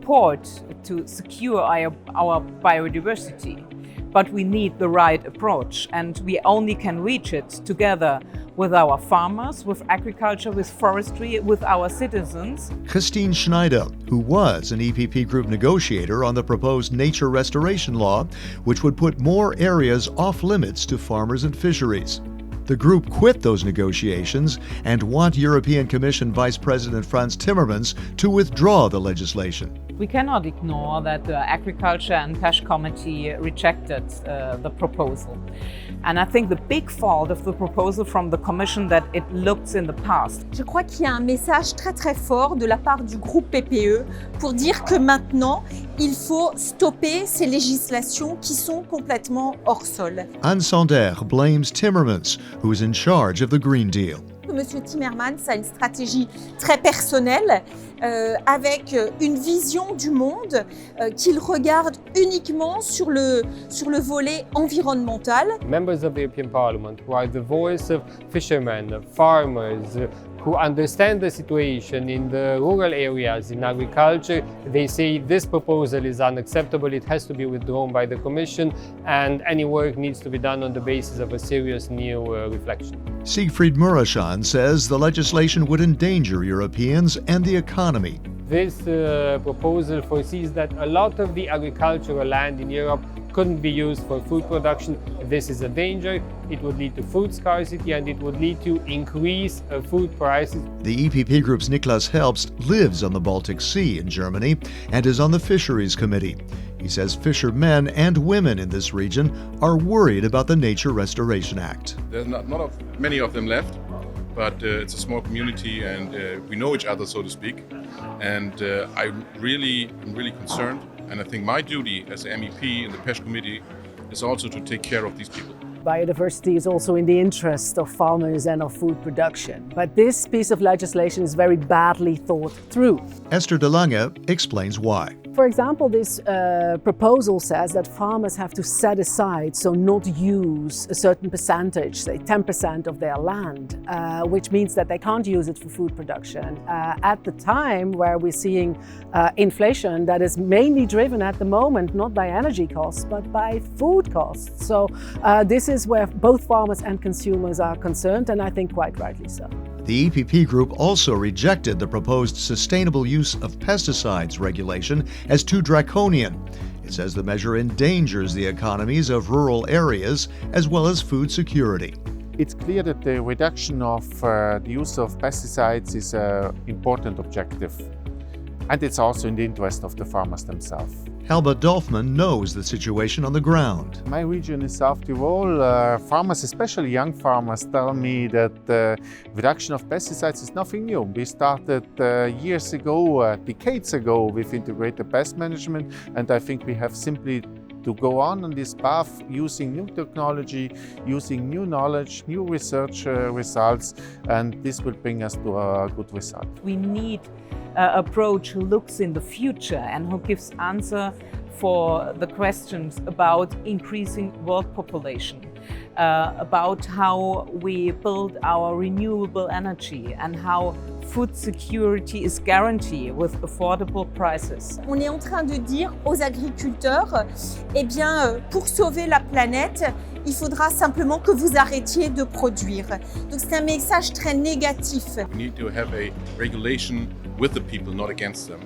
support to secure our biodiversity, but we need the right approach, and we only can reach it together with our farmers, with agriculture, with forestry, with our citizens. Christine SCHNEIDER, who was an EPP group negotiator on the proposed nature restoration law, which would put more areas off limits to farmers and fisheries. The group quit those negotiations and want European Commission Vice President Frans Timmermans to withdraw the legislation. We cannot ignore that the Agriculture and Pêche Committee rejected the proposal. And I think the big fault of the proposal from the Commission that it looks in the past. Je crois qu'il y a un message très très fort de la part du groupe PPE pour dire que maintenant, il faut stopper ces législations qui sont complètement hors sol. Anne Sander blames Timmermans, who is in charge of the Green Deal. Monsieur Timmermans a une stratégie très personnelle avec une vision du monde qu'il regarde uniquement sur le volet environnemental. Members of the European Parliament who are the voice of fishermen, farmers, who understand the situation in the rural areas in agriculture, they say this proposal is unacceptable, it has to be withdrawn by the Commission, and any work needs to be done on the basis of a serious new reflection. Siegfried MUREŞAN says the legislation would endanger Europeans and the economy. This proposal foresees that a lot of the agricultural land in Europe couldn't be used for food production. This is a danger. It would lead to food scarcity and it would lead to increase food prices. The EPP group's Niclas Herbst lives on the Baltic Sea in Germany and is on the Fisheries Committee. He says fishermen and women in this region are worried about the Nature Restoration Act. There's not many of them left, but it's a small community and we know each other, so to speak. And I'm really concerned, and I think my duty as an MEP in the PESH committee is also to take care of these people. Biodiversity is also in the interest of farmers and of food production. But this piece of legislation is very badly thought through. Esther DE LANGE explains why. For example, this proposal says that farmers have to set aside, so not use a certain percentage, say 10% of their land, which means that they can't use it for food production. At the time where we're seeing inflation that is mainly driven at the moment not by energy costs but by food costs. So this is where both farmers and consumers are concerned, and I think quite rightly so. The EPP group also rejected the proposed sustainable use of pesticides regulation as too draconian. It says the measure endangers the economies of rural areas as well as food security. It's clear that the reduction of the use of pesticides is an important objective, and it's also in the interest of the farmers themselves. Herbert knows the situation on the ground. My region is South Tyrol. Farmers, especially young farmers, tell me that the reduction of pesticides is nothing new. We started years ago, decades ago, with integrated pest management, and I think we have simply to go on this path using new technology, using new knowledge, new research results, and this will bring us to a good result. We need an approach who looks in the future and who gives answer for the questions about increasing world population, about how we build our renewable energy and how food security is guaranteed with affordable prices. On est en train de dire aux agriculteurs, eh bien, pour sauver la planète, il faudra simplement que vous arrêtiez de produire. Donc c'est un message très négatif. We need to have a regulation with the people, not against them.